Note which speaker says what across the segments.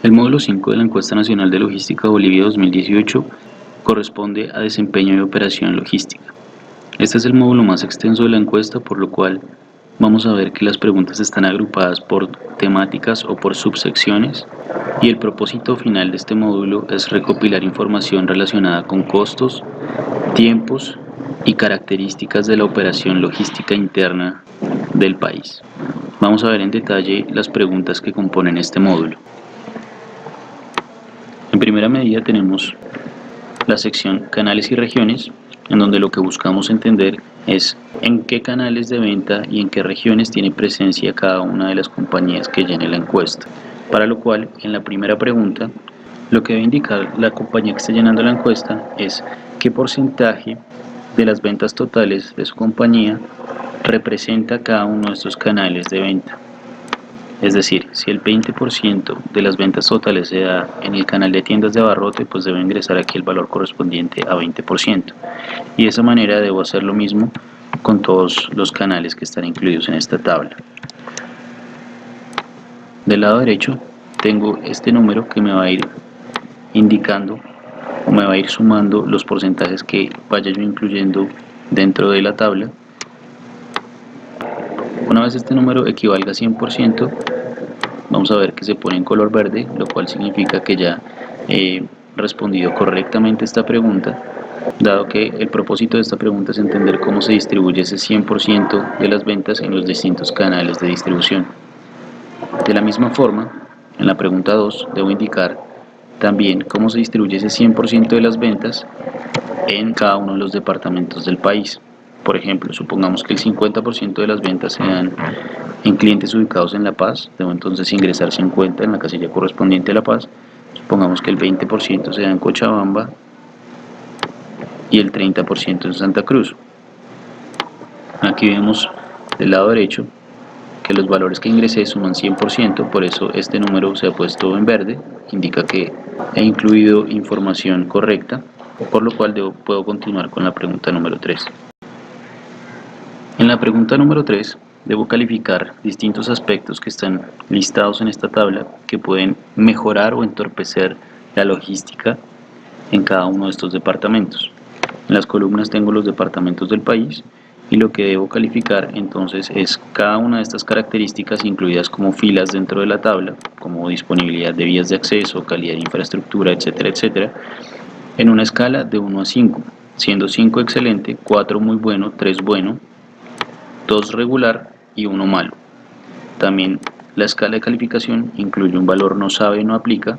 Speaker 1: El módulo 5 de la Encuesta Nacional de Logística Bolivia 2018 corresponde a desempeño y operación logística. Este es el módulo más extenso de la encuesta, por lo cual vamos a ver que las preguntas están agrupadas por temáticas o por subsecciones, y el propósito final de este módulo es recopilar información relacionada con costos, tiempos y características de la operación logística interna del país. Vamos a ver en detalle las preguntas que componen este módulo. En primera medida tenemos la sección canales y regiones, en donde lo que buscamos entender es en qué canales de venta y en qué regiones tiene presencia cada una de las compañías que llene la encuesta. Para lo cual, en la primera pregunta, lo que debe indicar la compañía que esté llenando la encuesta es qué porcentaje de las ventas totales de su compañía representa cada uno de estos canales de venta. Es decir, si el 20% de las ventas totales se da en el canal de tiendas de abarrote, pues debe ingresar aquí el valor correspondiente a 20%. Y de esa manera debo hacer lo mismo con todos los canales que están incluidos en esta tabla. Del lado derecho tengo este número que me va a ir indicando o me va a ir sumando los porcentajes que vaya yo incluyendo dentro de la tabla. Una vez este número equivalga a 100%, vamos a ver que se pone en color verde, lo cual significa que ya he respondido correctamente esta pregunta, dado que el propósito de esta pregunta es entender cómo se distribuye ese 100% de las ventas en los distintos canales de distribución. De la misma forma, en la pregunta 2 debo indicar también cómo se distribuye ese 100% de las ventas en cada uno de los departamentos del país. Por ejemplo, supongamos que el 50% de las ventas se dan en clientes ubicados en La Paz, debo entonces ingresar 50 en la casilla correspondiente a La Paz. Supongamos que el 20% se da en Cochabamba y el 30% en Santa Cruz. Aquí vemos del lado derecho que los valores que ingresé suman 100%, por eso este número se ha puesto en verde, indica que he incluido información correcta, por lo cual puedo continuar con la pregunta número 3. En la pregunta número 3 debo calificar distintos aspectos que están listados en esta tabla que pueden mejorar o entorpecer la logística en cada uno de estos departamentos. En las columnas tengo los departamentos del país y lo que debo calificar entonces es cada una de estas características incluidas como filas dentro de la tabla, como disponibilidad de vías de acceso, calidad de infraestructura, etcétera, etcétera, en una escala de 1 a 5, siendo 5 excelente, 4 muy bueno, 3 bueno, 2 regular y 1 malo. También la escala de calificación incluye un valor no sabe, no aplica.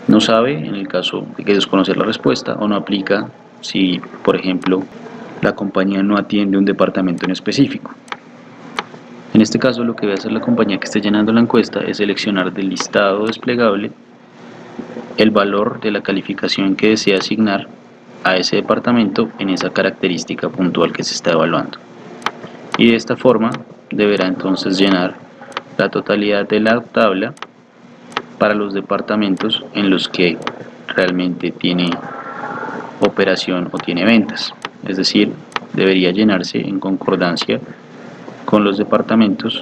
Speaker 1: No sabe en el caso de que desconocer la respuesta, o no aplica si, por ejemplo, la compañía no atiende un departamento en específico. En este caso, lo que debe hacer la compañía que esté llenando la encuesta es seleccionar del listado desplegable el valor de la calificación que desea asignar a ese departamento en esa característica puntual que se está evaluando. Y de esta forma deberá entonces llenar la totalidad de la tabla para los departamentos en los que realmente tiene operación o tiene ventas. Es decir, debería llenarse en concordancia con los departamentos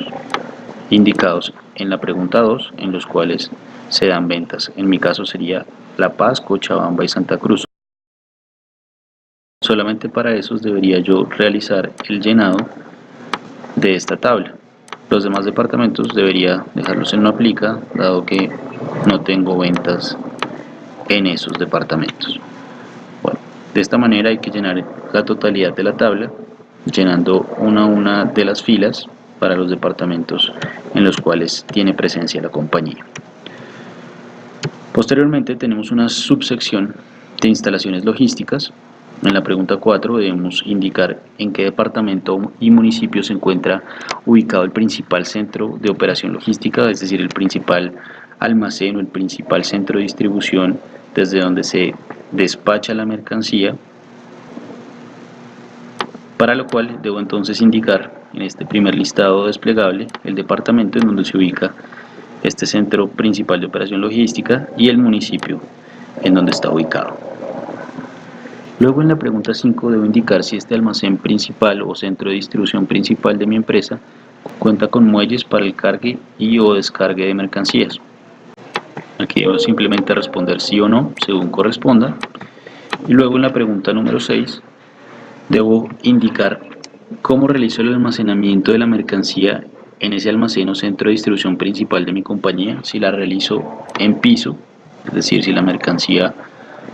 Speaker 1: indicados en la pregunta 2 en los cuales se dan ventas. En mi caso sería La Paz, Cochabamba y Santa Cruz. Solamente para esos debería yo realizar el llenado de esta tabla. Los demás departamentos debería dejarlos en no aplica, dado que no tengo ventas en esos departamentos. Bueno, de esta manera hay que llenar la totalidad de la tabla, llenando una a una de las filas para los departamentos en los cuales tiene presencia la compañía. Posteriormente tenemos una subsección de instalaciones logísticas. En la pregunta 4 debemos indicar en qué departamento y municipio se encuentra ubicado el principal centro de operación logística, es decir, el principal almacén o el principal centro de distribución desde donde se despacha la mercancía, para lo cual debo entonces indicar en este primer listado desplegable el departamento en donde se ubica este centro principal de operación logística y el municipio en donde está ubicado. Luego en la pregunta 5 debo indicar si este almacén principal o centro de distribución principal de mi empresa cuenta con muelles para el cargue y o descargue de mercancías. Aquí debo simplemente responder sí o no, según corresponda. Y luego en la pregunta número 6, debo indicar cómo realizo el almacenamiento de la mercancía en ese almacén o centro de distribución principal de mi compañía. Si la realizo en piso, es decir, si la mercancía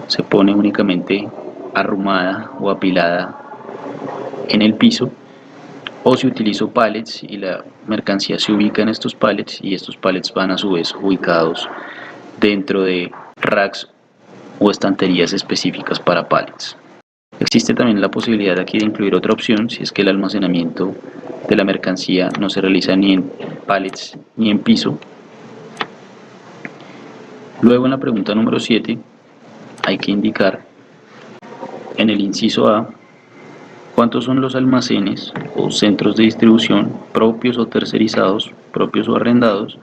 Speaker 1: se pone únicamente arrumada o apilada en el piso, o si utilizo pallets y la mercancía se ubica en estos pallets y estos pallets van a su vez ubicados dentro de racks o estanterías específicas para pallets. Existe también la posibilidad aquí de incluir otra opción si es que el almacenamiento de la mercancía no se realiza ni en pallets ni en piso. Luego en la pregunta número 7 hay que indicar en el inciso A cuántos son los almacenes o centros de distribución propios o tercerizados, propios o arrendados,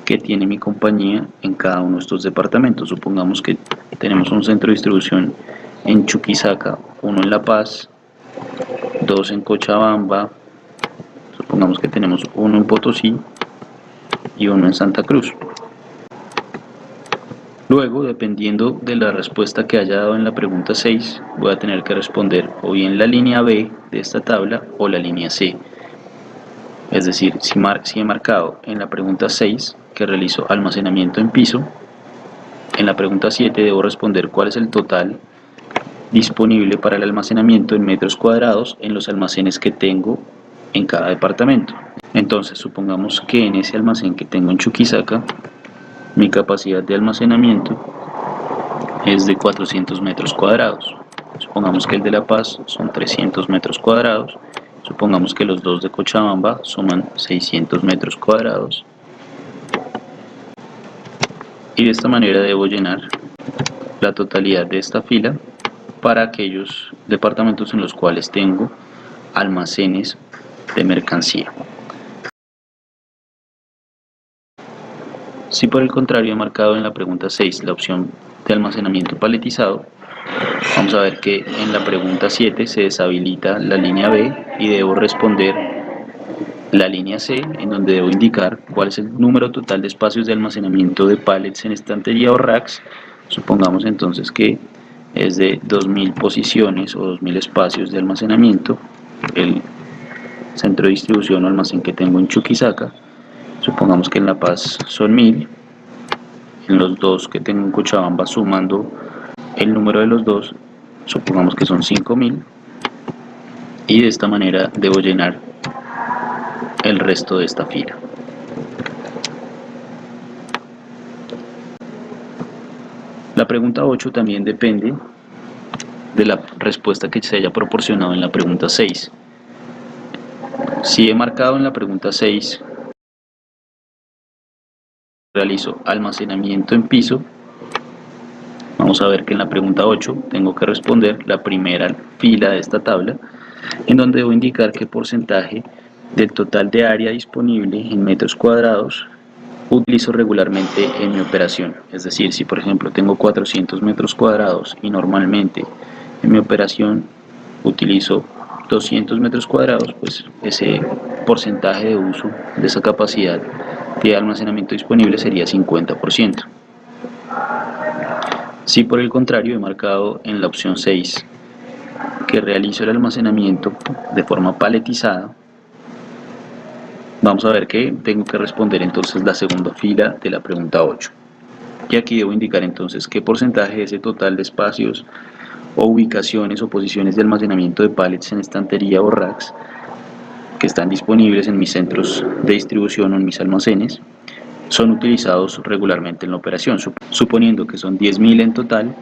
Speaker 1: que tiene mi compañía en cada uno de estos departamentos. Supongamos que tenemos un centro de distribución en Chuquisaca, uno en La Paz, dos en Cochabamba, supongamos que tenemos uno en Potosí y uno en Santa Cruz. Luego, dependiendo de la respuesta que haya dado en la pregunta 6, voy a tener que responder o bien la línea B de esta tabla o la línea C. Es decir, si he marcado en la pregunta 6 que realizo almacenamiento en piso, en la pregunta 7 debo responder cuál es el total disponible para el almacenamiento en metros cuadrados en los almacenes que tengo en cada departamento. Entonces, supongamos que en ese almacén que tengo en Chuquisaca, mi capacidad de almacenamiento es de 400 metros cuadrados. Supongamos que el de La Paz son 300 metros cuadrados. Supongamos que los dos de Cochabamba suman 600 metros cuadrados. Y de esta manera debo llenar la totalidad de esta fila para aquellos departamentos en los cuales tengo almacenes de mercancía. Si por el contrario he marcado en la pregunta 6 la opción de almacenamiento paletizado, vamos a ver que en la pregunta 7 se deshabilita la línea B y debo responder la línea C, en donde debo indicar cuál es el número total de espacios de almacenamiento de pallets en estantería o racks. Supongamos entonces que es de 2000 posiciones o 2000 espacios de almacenamiento el centro de distribución o almacén que tengo en Chuquisaca. Supongamos que en La Paz son 1000, en los dos que tengo en Cochabamba, sumando el número de los dos, supongamos que son 5000, y de esta manera debo llenar el resto de esta fila. La pregunta 8 también depende de la respuesta que se haya proporcionado en la pregunta 6. Si he marcado en la pregunta 6 realizo almacenamiento en piso, vamos a ver que en la pregunta 8 tengo que responder la primera fila de esta tabla, en donde debo indicar qué porcentaje del total de área disponible en metros cuadrados utilizo regularmente en mi operación. Es decir, si por ejemplo tengo 400 metros cuadrados y normalmente en mi operación utilizo 200 metros cuadrados, pues ese porcentaje de uso de esa capacidad de almacenamiento disponible sería 50%. Si por el contrario he marcado en la opción 6 que realizo el almacenamiento de forma paletizada, vamos a ver que tengo que responder entonces la segunda fila de la pregunta 8. Y aquí debo indicar entonces qué porcentaje de ese total de espacios o ubicaciones o posiciones de almacenamiento de pallets en estantería o racks que están disponibles en mis centros de distribución o en mis almacenes son utilizados regularmente en la operación. Suponiendo que son 10.000 en total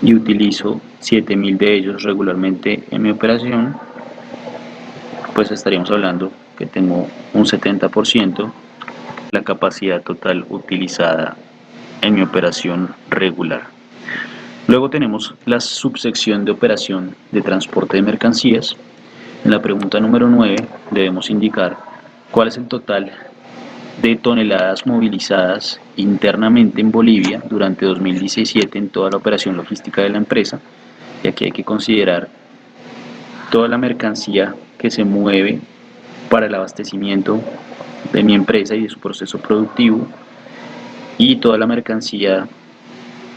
Speaker 1: y utilizo 7.000 de ellos regularmente en mi operación, pues estaríamos hablando que tengo un 70% la capacidad total utilizada en mi operación regular. Luego tenemos la subsección de operación de transporte de mercancías. En la pregunta número 9 debemos indicar cuál es el total de toneladas movilizadas internamente en Bolivia durante 2017 en toda la operación logística de la empresa, y aquí hay que considerar toda la mercancía que se mueve para el abastecimiento de mi empresa y de su proceso productivo, y toda la mercancía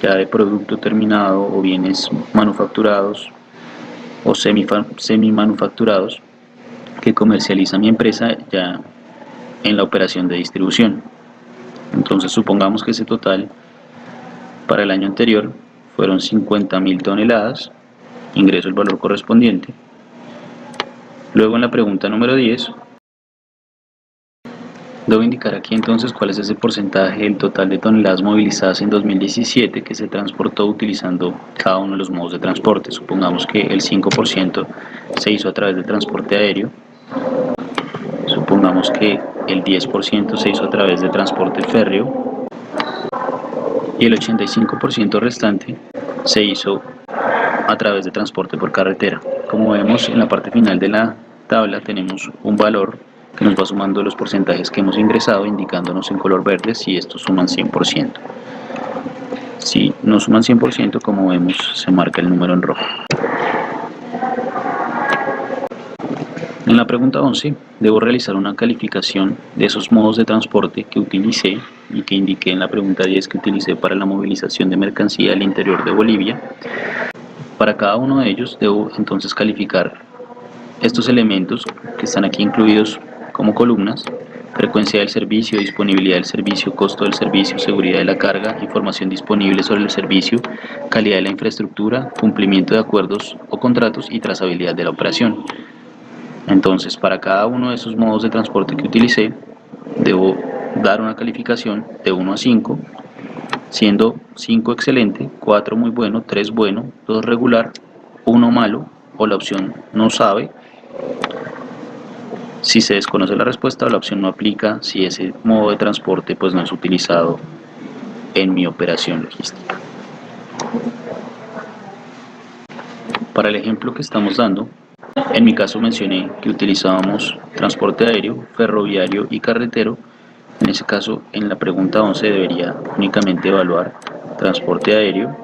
Speaker 1: ya de producto terminado o bienes manufacturados o semi-manufacturados que comercializa mi empresa ya en la operación de distribución. Entonces supongamos que ese total para el año anterior fueron 50.000 toneladas, ingreso el valor correspondiente. Luego en la pregunta número 10, debo indicar aquí entonces cuál es ese porcentaje del total de toneladas movilizadas en 2017 que se transportó utilizando cada uno de los modos de transporte. Supongamos que el 5% se hizo a través de transporte aéreo, supongamos que el 10% se hizo a través de transporte férreo y el 85% restante se hizo a través de transporte por carretera. Como vemos en la parte final de la tabla tenemos un valor que nos va sumando los porcentajes que hemos ingresado, indicándonos en color verde si estos suman 100%. Si no suman 100%, como vemos, se marca el número en rojo. En la pregunta 11, debo realizar una calificación de esos modos de transporte que utilicé y que indiqué en la pregunta 10 que utilicé para la movilización de mercancía al interior de Bolivia. Para cada uno de ellos debo entonces calificar estos elementos que están aquí incluidos como columnas: frecuencia del servicio, disponibilidad del servicio, costo del servicio, seguridad de la carga, información disponible sobre el servicio, calidad de la infraestructura, cumplimiento de acuerdos o contratos y trazabilidad de la operación. Entonces, para cada uno de esos modos de transporte que utilicé, debo dar una calificación de 1 a 5, siendo 5 excelente, 4 muy bueno, 3 bueno, 2 regular, 1 malo o la opción no sabe. Si se desconoce la respuesta, la opción no aplica si ese modo de transporte pues no es utilizado en mi operación logística. Para el ejemplo que estamos dando, en mi caso mencioné que utilizábamos transporte aéreo, ferroviario y carretero. En ese caso, en la pregunta 11 debería únicamente evaluar transporte aéreo,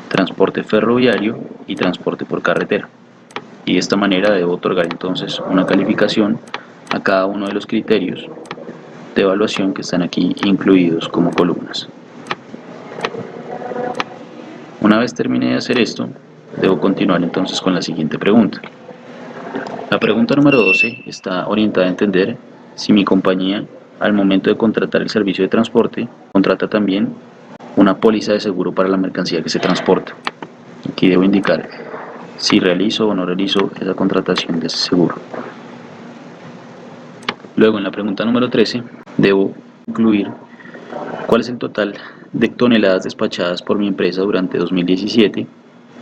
Speaker 1: transporte ferroviario y transporte por carretera. Y de esta manera debo otorgar entonces una calificación a cada uno de los criterios de evaluación que están aquí incluidos como columnas. Una vez termine de hacer esto, debo continuar entonces con la siguiente pregunta. La pregunta número 12 está orientada a entender si mi compañía, al momento de contratar el servicio de transporte, contrata también una póliza de seguro para la mercancía que se transporta. Aquí debo indicar si realizo o no realizo esa contratación de ese seguro. Luego, en la pregunta número 13, debo incluir cuál es el total de toneladas despachadas por mi empresa durante 2017,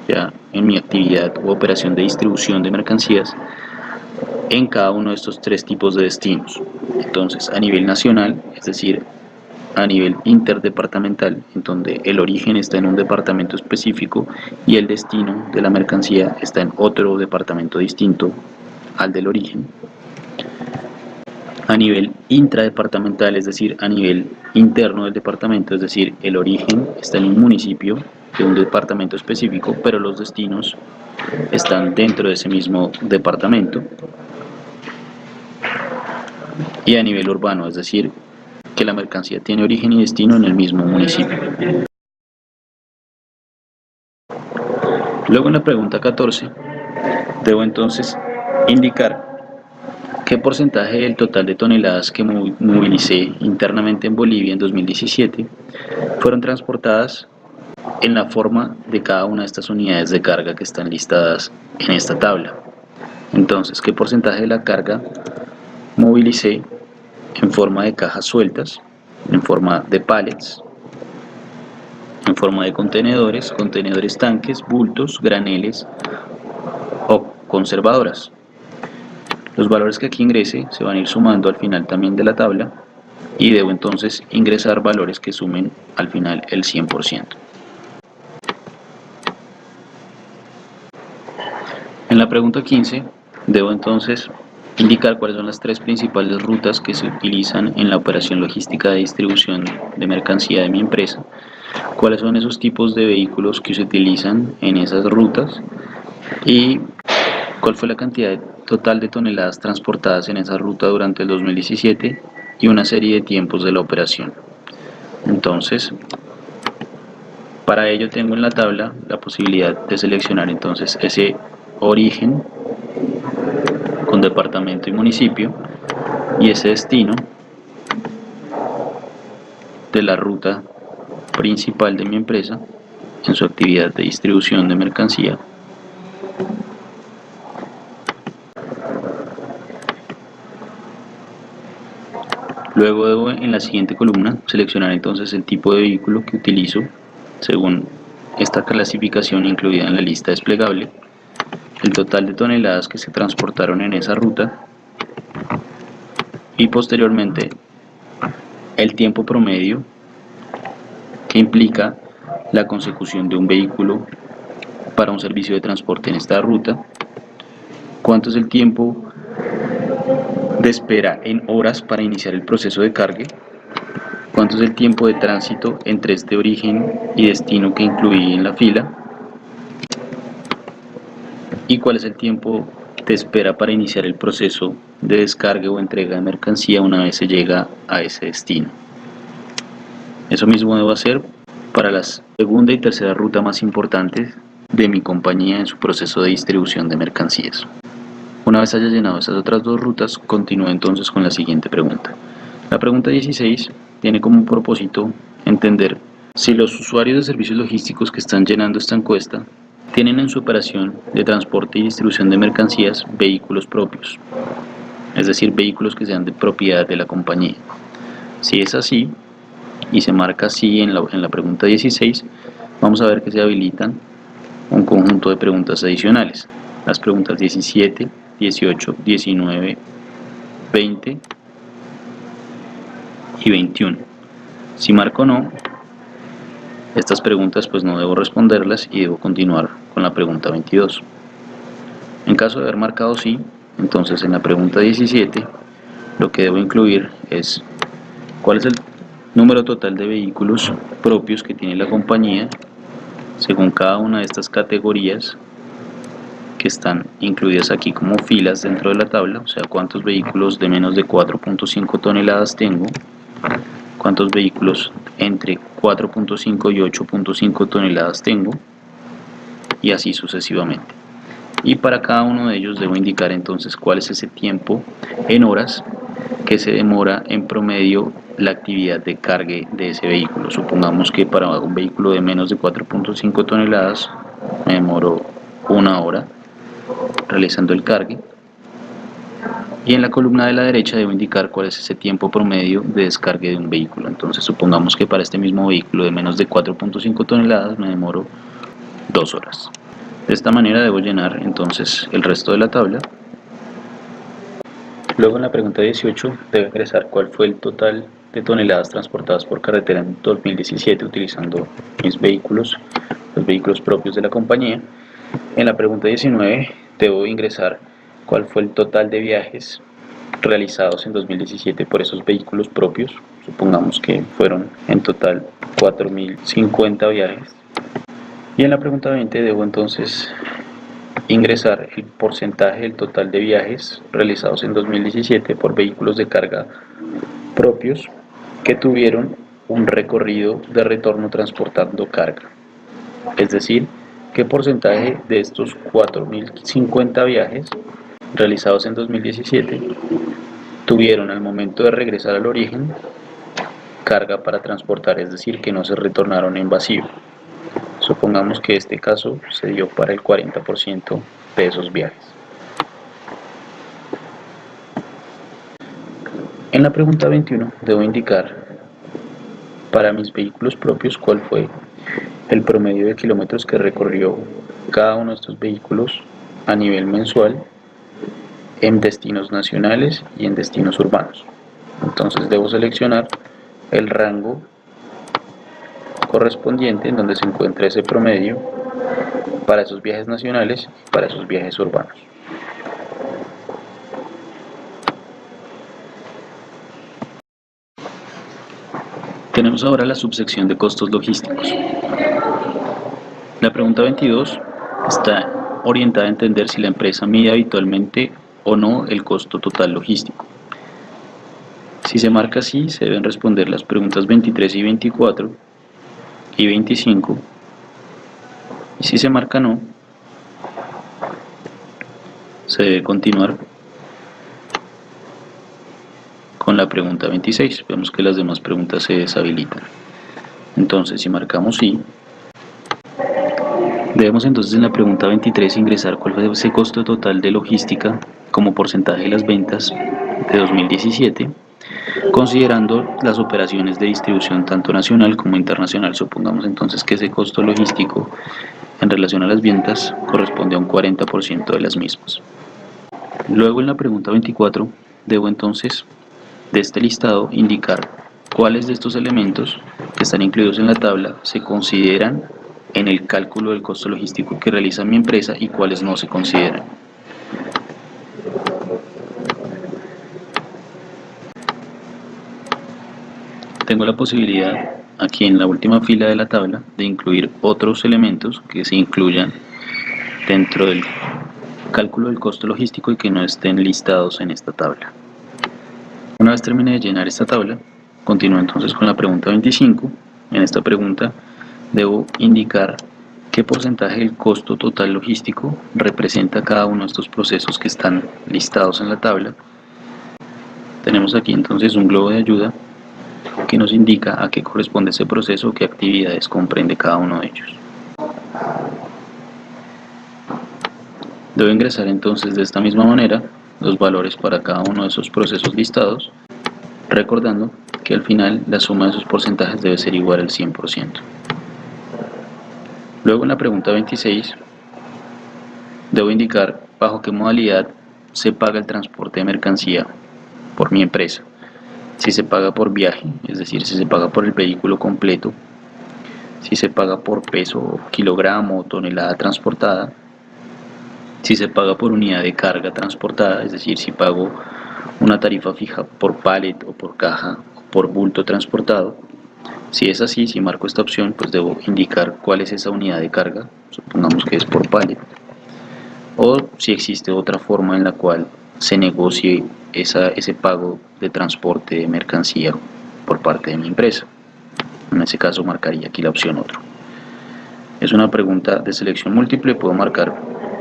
Speaker 1: ya en mi actividad u operación de distribución de mercancías, en cada uno de estos tres tipos de destinos. Entonces, a nivel nacional, es decir, a nivel interdepartamental, en donde el origen está en un departamento específico y el destino de la mercancía está en otro departamento distinto al del origen. A nivel intradepartamental, es decir, a nivel interno del departamento, es decir, el origen está en un municipio de un departamento específico, pero los destinos están dentro de ese mismo departamento. Y a nivel urbano, es decir, que la mercancía tiene origen y destino en el mismo municipio. Luego en la pregunta 14, debo entonces indicar qué porcentaje del total de toneladas que movilicé internamente en Bolivia en 2017 fueron transportadas en la forma de cada una de estas unidades de carga que están listadas en esta tabla. Entonces, qué porcentaje de la carga movilicé en forma de cajas sueltas, en forma de pallets, en forma de contenedores, contenedores tanques, bultos, graneles o conservadoras. Los valores que aquí ingrese se van a ir sumando al final también de la tabla y debo entonces ingresar valores que sumen al final el 100%. En la pregunta 15 debo entonces indicar cuáles son las tres principales rutas que se utilizan en la operación logística de distribución de mercancía de mi empresa, cuáles son esos tipos de vehículos que se utilizan en esas rutas y cuál fue la cantidad total de toneladas transportadas en esa ruta durante el 2017 y una serie de tiempos de la operación. Entonces, para ello tengo en la tabla la posibilidad de seleccionar entonces ese origen con departamento y municipio y ese destino de la ruta principal de mi empresa en su actividad de distribución de mercancía. Luego debo en la siguiente columna seleccionar entonces el tipo de vehículo que utilizo según esta clasificación incluida en la lista desplegable, el total de toneladas que se transportaron en esa ruta y posteriormente el tiempo promedio que implica la consecución de un vehículo para un servicio de transporte en esta ruta, cuánto es el tiempo de espera en horas para iniciar el proceso de cargue, cuánto es el tiempo de tránsito entre este origen y destino que incluí en la fila y cuál es el tiempo de espera para iniciar el proceso de descargue o entrega de mercancía una vez se llega a ese destino. Eso mismo debo hacer para la segunda y tercera ruta más importantes de mi compañía en su proceso de distribución de mercancías. Una vez haya llenado esas otras dos rutas, continúo entonces con la siguiente pregunta. La pregunta 16 tiene como propósito entender si los usuarios de servicios logísticos que están llenando esta encuesta tienen en su operación de transporte y distribución de mercancías vehículos propios, es decir, vehículos que sean de propiedad de la compañía. Si es así, y se marca así en la pregunta 16, vamos a ver que se habilitan un conjunto de preguntas adicionales. Las preguntas 17, 18, 19, 20 y 21. Si marco no, estas preguntas pues no debo responderlas y debo continuar con la pregunta 22. En caso de haber marcado sí, entonces en la pregunta 17 lo que debo incluir es cuál es el número total de vehículos propios que tiene la compañía según cada una de estas categorías que están incluidas aquí como filas dentro de la tabla, o sea, cuántos vehículos de menos de 4.5 toneladas tengo, cuántos vehículos entre 4.5 y 8.5 toneladas tengo, y así sucesivamente. Y para cada uno de ellos debo indicar entonces cuál es ese tiempo en horas que se demora en promedio la actividad de cargue de ese vehículo. Supongamos que para un vehículo de menos de 4.5 toneladas me demoro 1 hora realizando el cargue. Y en la columna de la derecha debo indicar cuál es ese tiempo promedio de descargue de un vehículo. Entonces supongamos que para este mismo vehículo de menos de 4.5 toneladas me demoro 2 horas. De esta manera debo llenar entonces el resto de la tabla. Luego en la pregunta 18 debo ingresar cuál fue el total de toneladas transportadas por carretera en 2017 utilizando mis vehículos, los vehículos propios de la compañía. En la pregunta 19 debo ingresar cuál fue el total de viajes realizados en 2017 por esos vehículos propios. Supongamos que fueron en total 4.050 viajes. Y en la pregunta 20 debo entonces ingresar el porcentaje del total de viajes realizados en 2017 por vehículos de carga propios que tuvieron un recorrido de retorno transportando carga. Es decir, qué porcentaje de estos 4.050 viajes realizados en 2017 tuvieron al momento de regresar al origen carga para transportar, es decir, que no se retornaron en vacío. Supongamos que este caso se dio para el 40% de esos viajes. En la pregunta 21 debo indicar para mis vehículos propios cuál fue el promedio de kilómetros que recorrió cada uno de estos vehículos a nivel mensual en destinos nacionales y en destinos urbanos. Entonces debo seleccionar el rango correspondiente en donde se encuentra ese promedio para esos viajes nacionales y para esos viajes urbanos. Tenemos ahora la subsección de costos logísticos. La pregunta 22 está orientada a entender si la empresa mide habitualmente o no el costo total logístico. Si se marca sí, se deben responder las preguntas 23 y 24 y 25. Y si se marca no, se debe continuar con la pregunta 26. Vemos que las demás preguntas se deshabilitan. Entonces, si marcamos sí, debemos entonces en la pregunta 23 ingresar cuál fue ese costo total de logística como porcentaje de las ventas de 2017, considerando las operaciones de distribución tanto nacional como internacional. Supongamos entonces que ese costo logístico en relación a las ventas corresponde a un 40% de las mismas. Luego en la pregunta 24 debo entonces de este listado indicar cuáles de estos elementos que están incluidos en la tabla se consideran en el cálculo del costo logístico que realiza mi empresa y cuáles no se consideran. Tengo la posibilidad aquí en la última fila de la tabla de incluir otros elementos que se incluyan dentro del cálculo del costo logístico y que no estén listados en esta tabla. Una vez termine de llenar esta tabla, continúo entonces con la pregunta 25. En esta pregunta debo indicar qué porcentaje del costo total logístico representa cada uno de estos procesos que están listados en la tabla. Tenemos aquí entonces un globo de ayuda que nos indica a qué corresponde ese proceso, qué actividades comprende cada uno de ellos. Debo ingresar entonces de esta misma manera los valores para cada uno de esos procesos listados, recordando que al final la suma de esos porcentajes debe ser igual al 100%. Luego en la pregunta 26 debo indicar bajo qué modalidad se paga el transporte de mercancía por mi empresa. Si se paga por viaje, es decir, si se paga por el vehículo completo, si se paga por peso, kilogramo o tonelada transportada, si se paga por unidad de carga transportada, es decir, si pago una tarifa fija por pallet o por caja o por bulto transportado. Si es así, si marco esta opción, pues debo indicar cuál es esa unidad de carga, supongamos que es por pallet, o si existe otra forma en la cual se negocie ese pago de transporte de mercancía por parte de mi empresa. En ese caso marcaría aquí la opción otro. Es una pregunta de selección múltiple, puedo marcar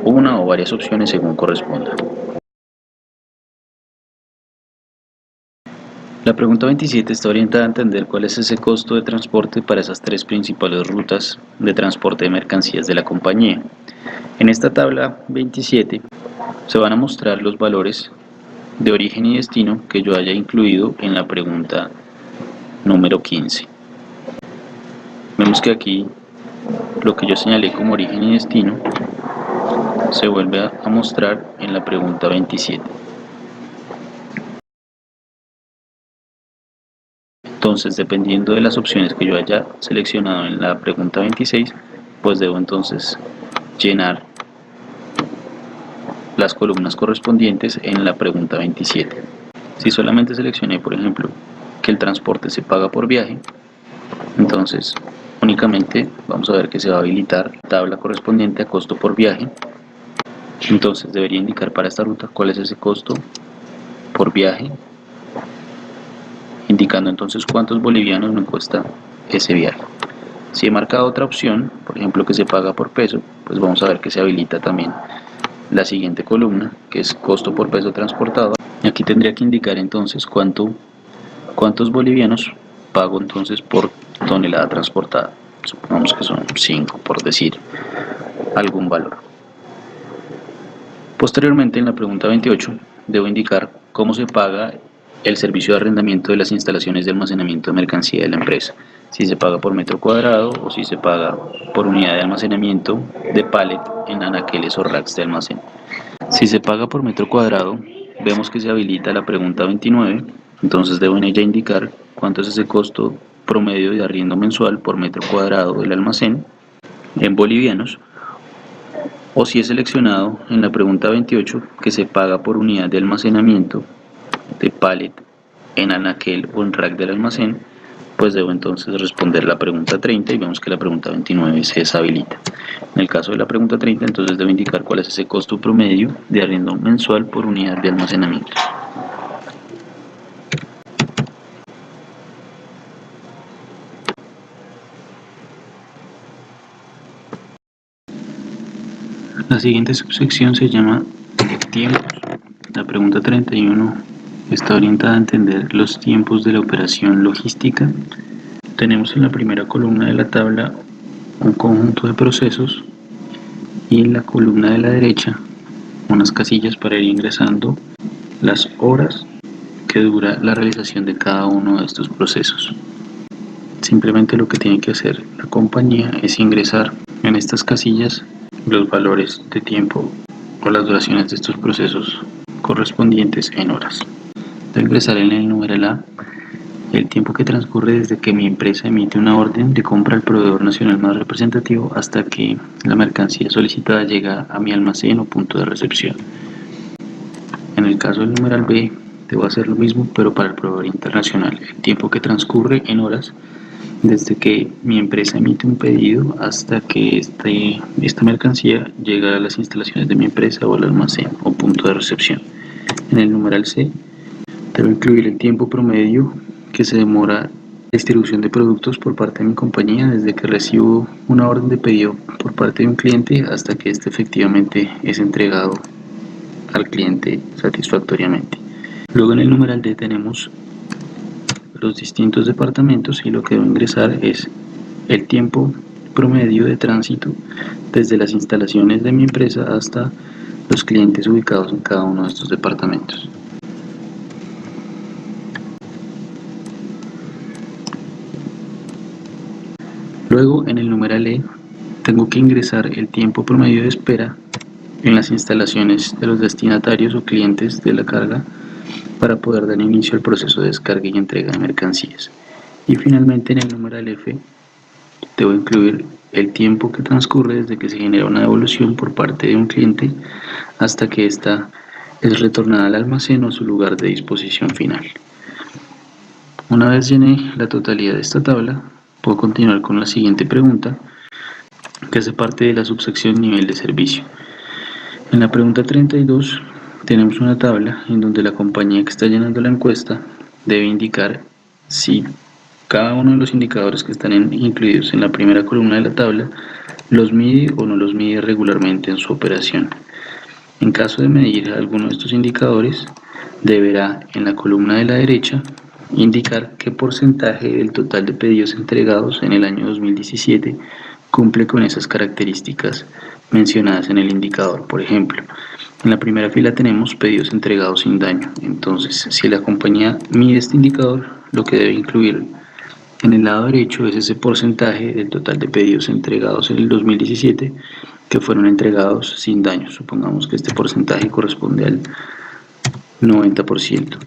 Speaker 1: una o varias opciones según corresponda. La pregunta 27 está orientada a entender cuál es ese costo de transporte para esas tres principales rutas de transporte de mercancías de la compañía. En esta tabla 27 se van a mostrar los valores de origen y destino que yo haya incluido en la pregunta número 15. Vemos que aquí lo que yo señalé como origen y destino se vuelve a mostrar en la pregunta 27. Entonces, dependiendo de las opciones que yo haya seleccionado en la pregunta 26, pues debo entonces llenar las columnas correspondientes en la pregunta 27. Si solamente seleccioné, por ejemplo, que el transporte se paga por viaje, entonces únicamente vamos a ver que se va a habilitar la tabla correspondiente a costo por viaje. Entonces debería indicar para esta ruta cuál es ese costo por viaje, indicando entonces cuántos bolivianos me cuesta ese viaje. Si he marcado otra opción, por ejemplo que se paga por peso, pues vamos a ver que se habilita también la siguiente columna, que es costo por peso transportado. Aquí tendría que indicar entonces cuántos bolivianos pago entonces por tonelada transportada. Supongamos que son 5, por decir algún valor. Posteriormente, en la pregunta 28, debo indicar cómo se paga el servicio de arrendamiento de las instalaciones de almacenamiento de mercancía de la empresa. Si se paga por metro cuadrado o si se paga por unidad de almacenamiento de pallet en anaqueles o racks de almacén. Si se paga por metro cuadrado, vemos que se habilita la pregunta 29, entonces debo en ella indicar cuánto es ese costo promedio de arriendo mensual por metro cuadrado del almacén en bolivianos, o si es seleccionado en la pregunta 28 que se paga por unidad de almacenamiento de pallet en anaquel o en rack del almacén, pues debo entonces responder la pregunta 30 y vemos que la pregunta 29 se deshabilita. En el caso de la pregunta 30, entonces debo indicar cuál es ese costo promedio de arriendo mensual por unidad de almacenamiento. La siguiente subsección se llama tiempos. La pregunta 31 está orientada a entender los tiempos de la operación logística. Tenemos en la primera columna de la tabla un conjunto de procesos y en la columna de la derecha unas casillas para ir ingresando las horas que dura la realización de cada uno de estos procesos. Simplemente lo que tiene que hacer la compañía es ingresar en estas casillas los valores de tiempo o las duraciones de estos procesos correspondientes en horas. Debo ingresar en el numeral A el tiempo que transcurre desde que mi empresa emite una orden de compra al proveedor nacional más representativo hasta que la mercancía solicitada llega a mi almacén o punto de recepción. En el caso del numeral B, debo hacer lo mismo, pero para el proveedor internacional. El tiempo que transcurre en horas desde que mi empresa emite un pedido hasta que esta mercancía llega a las instalaciones de mi empresa o al almacén o punto de recepción. En el numeral C, debo incluir el tiempo promedio que se demora la distribución de productos por parte de mi compañía desde que recibo una orden de pedido por parte de un cliente hasta que este efectivamente es entregado al cliente satisfactoriamente. Luego en el numeral D tenemos los distintos departamentos y lo que debo ingresar es el tiempo promedio de tránsito desde las instalaciones de mi empresa hasta los clientes ubicados en cada uno de estos departamentos. Luego en el numeral E tengo que ingresar el tiempo promedio de espera en las instalaciones de los destinatarios o clientes de la carga para poder dar inicio al proceso de descarga y entrega de mercancías. Y finalmente en el numeral F debo incluir el tiempo que transcurre desde que se genera una devolución por parte de un cliente hasta que ésta es retornada al almacén o a su lugar de disposición final. Una vez llené la totalidad de esta tabla, puedo continuar con la siguiente pregunta, que hace parte de la subsección nivel de servicio. En la pregunta 32 tenemos una tabla en donde la compañía que está llenando la encuesta debe indicar si cada uno de los indicadores que están incluidos en la primera columna de la tabla los mide o no los mide regularmente en su operación. En caso de medir alguno de estos indicadores, deberá en la columna de la derecha indicar qué porcentaje del total de pedidos entregados en el año 2017 cumple con esas características mencionadas en el indicador. Por ejemplo, en la primera fila tenemos pedidos entregados sin daño. Entonces, si la compañía mide este indicador, lo que debe incluir en el lado derecho es ese porcentaje del total de pedidos entregados en el 2017 que fueron entregados sin daño. Supongamos que este porcentaje corresponde al 90%.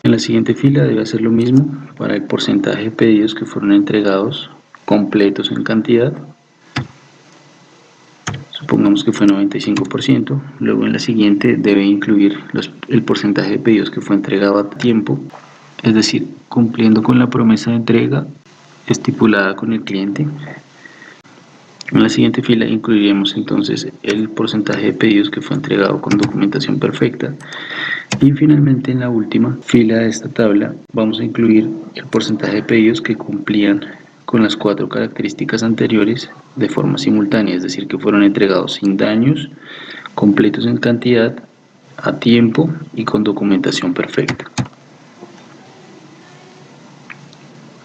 Speaker 1: En la siguiente fila debe hacer lo mismo para el porcentaje de pedidos que fueron entregados completos en cantidad. Supongamos que fue 95%. Luego en la siguiente debe incluir el porcentaje de pedidos que fue entregado a tiempo, es decir, cumpliendo con la promesa de entrega estipulada con el cliente. En la siguiente fila incluiremos entonces el porcentaje de pedidos que fue entregado con documentación perfecta. Y finalmente en la última fila de esta tabla vamos a incluir el porcentaje de pedidos que cumplían con las 4 características anteriores de forma simultánea, es decir, que fueron entregados sin daños, completos en cantidad, a tiempo y con documentación perfecta.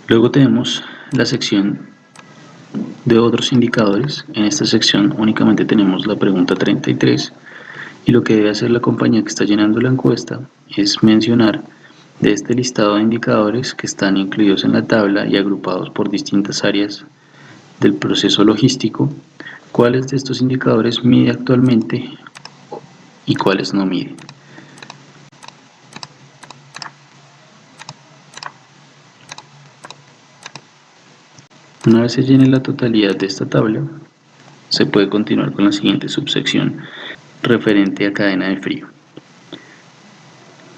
Speaker 1: Luego tenemos la sección de otros indicadores. En esta sección únicamente tenemos la pregunta 33 y lo que debe hacer la compañía que está llenando la encuesta es mencionar de este listado de indicadores que están incluidos en la tabla y agrupados por distintas áreas del proceso logístico, cuáles de estos indicadores mide actualmente y cuáles no mide. Una vez se llene la totalidad de esta tabla, se puede continuar con la siguiente subsección referente a cadena de frío.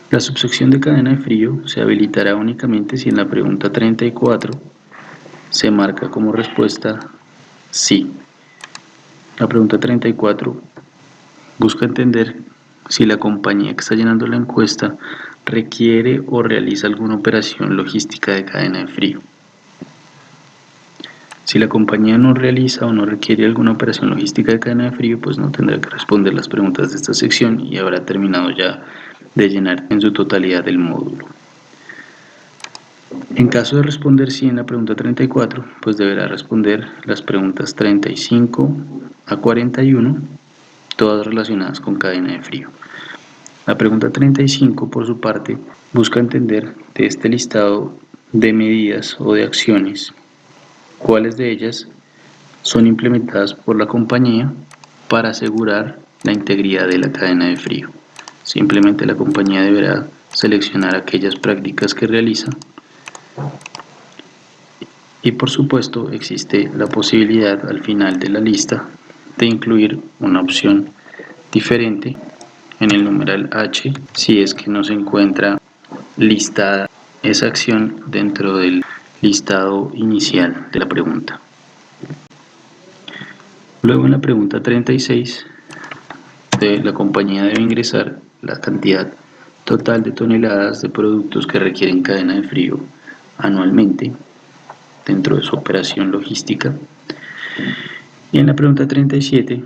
Speaker 1: La subsección de cadena de frío se habilitará únicamente si en la pregunta 34 se marca como respuesta sí. La pregunta 34 busca entender si la compañía que está llenando la encuesta requiere o realiza alguna operación logística de cadena de frío. Si la compañía no realiza o no requiere alguna operación logística de cadena de frío, pues no tendrá que responder las preguntas de esta sección y habrá terminado ya de llenar en su totalidad el módulo. En caso de responder sí en la pregunta 34, pues deberá responder las preguntas 35 a 41, todas relacionadas con cadena de frío. La pregunta 35, por su parte, busca entender de este listado de medidas o de acciones, cuáles de ellas son implementadas por la compañía para asegurar la integridad de la cadena de frío. Simplemente la compañía deberá seleccionar aquellas prácticas que realiza y por supuesto existe la posibilidad al final de la lista de incluir una opción diferente en el numeral H si es que no se encuentra listada esa acción dentro del listado inicial de la pregunta. Luego en la pregunta 36, la compañía debe ingresar la cantidad total de toneladas de productos que requieren cadena de frío anualmente dentro de su operación logística. Y en la pregunta 37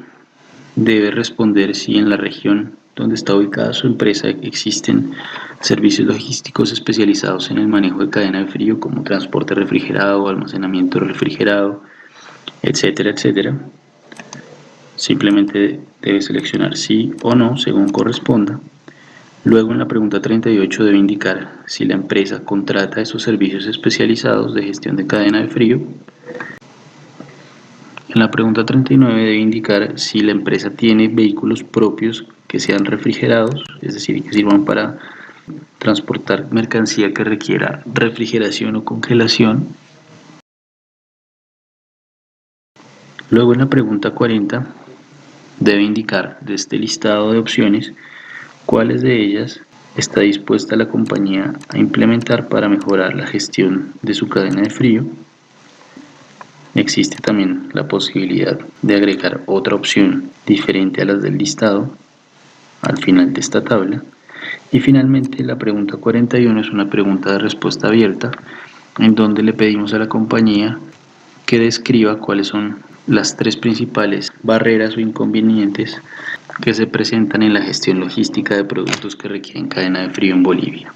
Speaker 1: debe responder si en la región donde está ubicada su empresa existen servicios logísticos especializados en el manejo de cadena de frío como transporte refrigerado, almacenamiento refrigerado, etcétera, etcétera. Simplemente debe seleccionar sí o no según corresponda. Luego en la pregunta 38 debe indicar si la empresa contrata esos servicios especializados de gestión de cadena de frío. En la pregunta 39 debe indicar si la empresa tiene vehículos propios que sean refrigerados, es decir, que sirvan para transportar mercancía que requiera refrigeración o congelación. Luego en la pregunta 40 debe indicar de este listado de opciones cuáles de ellas está dispuesta la compañía a implementar para mejorar la gestión de su cadena de frío. Existe también la posibilidad de agregar otra opción diferente a las del listado al final de esta tabla. Y finalmente la pregunta 41 es una pregunta de respuesta abierta en donde le pedimos a la compañía que describa cuáles son las tres principales barreras o inconvenientes que se presentan en la gestión logística de productos que requieren cadena de frío en Bolivia.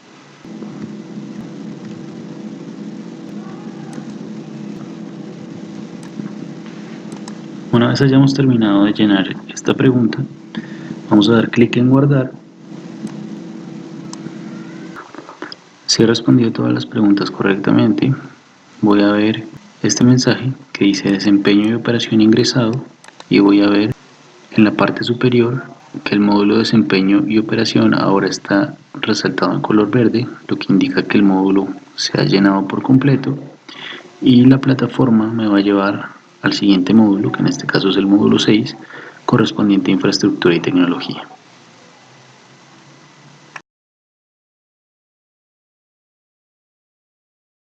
Speaker 1: Una vez hayamos terminado de llenar esta pregunta, vamos a dar clic en guardar. Si he respondido todas las preguntas correctamente, voy a ver este mensaje que dice desempeño y operación ingresado y voy a ver en la parte superior que el módulo de desempeño y operación ahora está resaltado en color verde, lo que indica que el módulo se ha llenado por completo y la plataforma me va a llevar al siguiente módulo, que en este caso es el módulo 6, correspondiente a infraestructura y tecnología.